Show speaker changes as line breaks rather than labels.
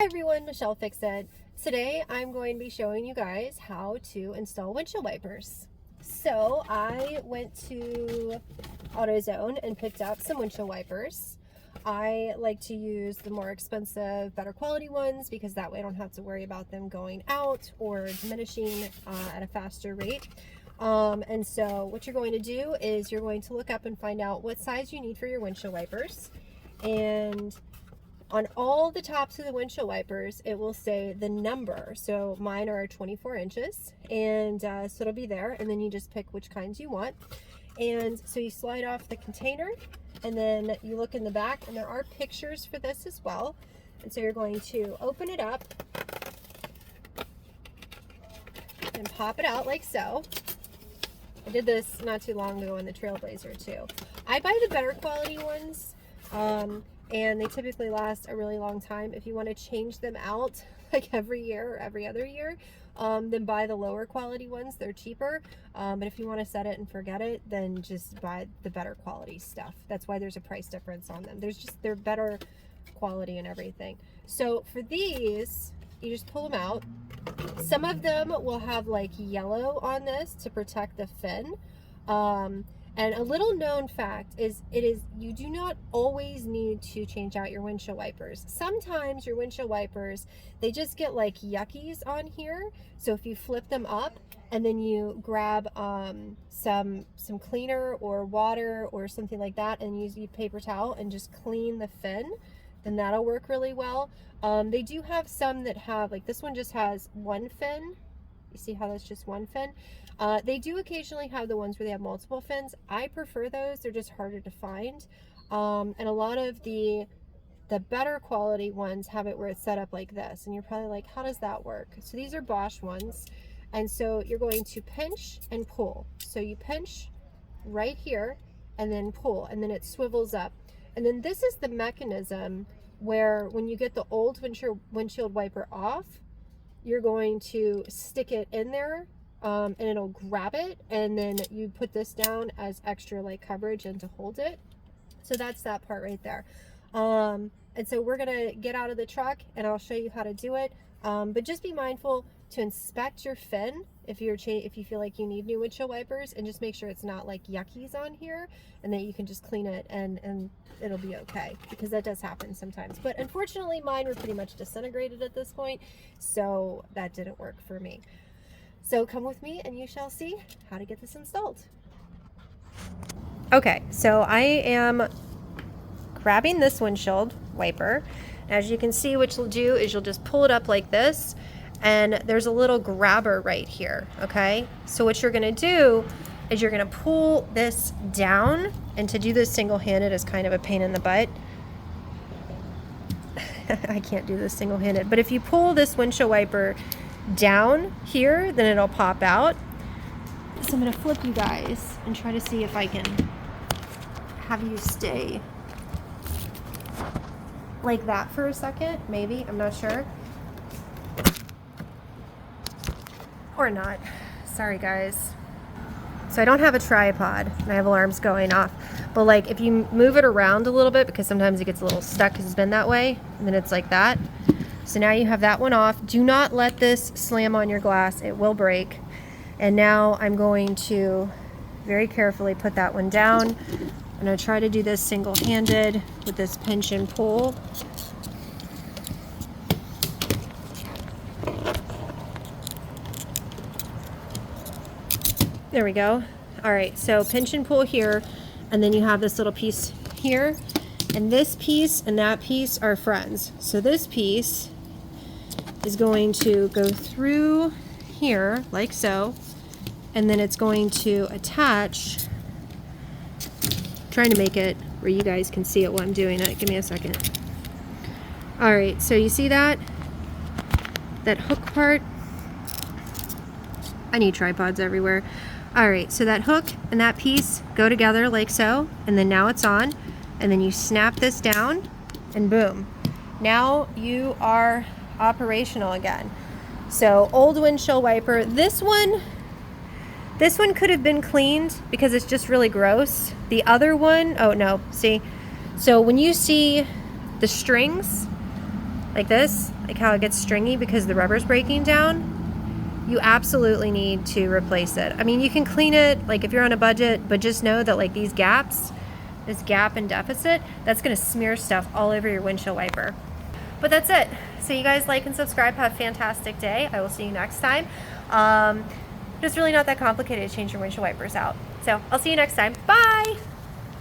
Hi everyone, Michelle Fix It. Today I'm going to be showing you guys how to install windshield wipers. So I went to AutoZone and picked up some windshield wipers. I like to use the more expensive, better quality ones because that way I don't have to worry about them going out or diminishing at a faster rate. And so what you're going to do is you're going to look up and find out what size you need for your windshield wipers. And on all the tops of the windshield wipers, it will say the number. So mine are 24 inches, and so it'll be there, and then you just pick which kinds you want. And so you slide off the container, and then you look in the back, and there are pictures for this as well. And so you're going to open it up and pop it out like so. I did this not too long ago in the Trailblazer too. I buy the better quality ones. And they typically last a really long time. If you want to change them out like every year or every other year, then buy the lower quality ones. They're cheaper. But if you want to set it and forget it, then just buy the better quality stuff. That's why there's a price difference on them. They're better quality and everything. So for these, you just pull them out. Some of them will have like yellow on this to protect the fin. And a little known fact is you do not always need to change out your windshield wipers. Sometimes your windshield wipers, they just get like yuckies on here. So if you flip them up and then you grab some cleaner or water or something like that and use a paper towel and just clean the fin, then that'll work really well. They do have some that have, like this one just has one fin. You see how that's just one fin? They do occasionally have the ones where they have multiple fins. I prefer those. They're just harder to find. And a lot of the better quality ones have it where it's set up like this. And you're probably like, how does that work? So these are Bosch ones. And so you're going to pinch and pull. So you pinch right here and then pull, and then it swivels up. And then this is the mechanism where when you get the old windshield wiper off, you're going to stick it in there and it'll grab it, and then you put this down as extra like coverage and to hold it. So that's that part right there. And so we're gonna get out of the truck and I'll show you how to do it. But just be mindful to inspect your fin if you feel like you need new windshield wipers, and just make sure it's not like yuckies on here, and that you can just clean it and it'll be okay, because that does happen sometimes. But unfortunately mine were pretty much disintegrated at this point, so that didn't work for me. So come with me and you shall see how to get this installed. Okay, so I am grabbing this windshield wiper. As you can see, what you'll do is you'll just pull it up like this, and there's a little grabber right here, okay? So what you're gonna do is you're gonna pull this down, and to do this single-handed is kind of a pain in the butt. I can't do this single-handed, but if you pull this windshield wiper down here, then it'll pop out. So I'm gonna flip you guys and try to see if I can have you stay like that for a second, maybe, I'm not sure. Or not. Sorry guys. So I don't have a tripod and I have alarms going off, but like if you move it around a little bit, because sometimes it gets a little stuck because it's been that way, and then it's like that. So now you have that one off. Do not let this slam on your glass, it will break. And now I'm going to very carefully put that one down. I'm going to try to do this single-handed with this pinch and pull. There we go. All right, so pinch and pull here, and then you have this little piece here, and this piece and that piece are friends. So this piece is going to go through here like so, and then it's going to attach, trying to make it where you guys can see it while I'm doing it. Give me a second. All right, so you see that hook part? I need tripods everywhere. All right, so that hook and that piece go together like so, and then now it's on, and then you snap this down, and boom. Now you are operational again. So old windshield wiper, this one could have been cleaned because it's just really gross. The other one, oh no, see, so when you see the strings, like this, like how it gets stringy because the rubber's breaking down, you absolutely need to replace it. I mean, you can clean it like if you're on a budget, but just know that like these gaps, this gap and deficit, that's gonna smear stuff all over your windshield wiper. But that's it. So you guys like and subscribe, have a fantastic day. I will see you next time. It's really not that complicated to change your windshield wipers out. So I'll see you next time. Bye.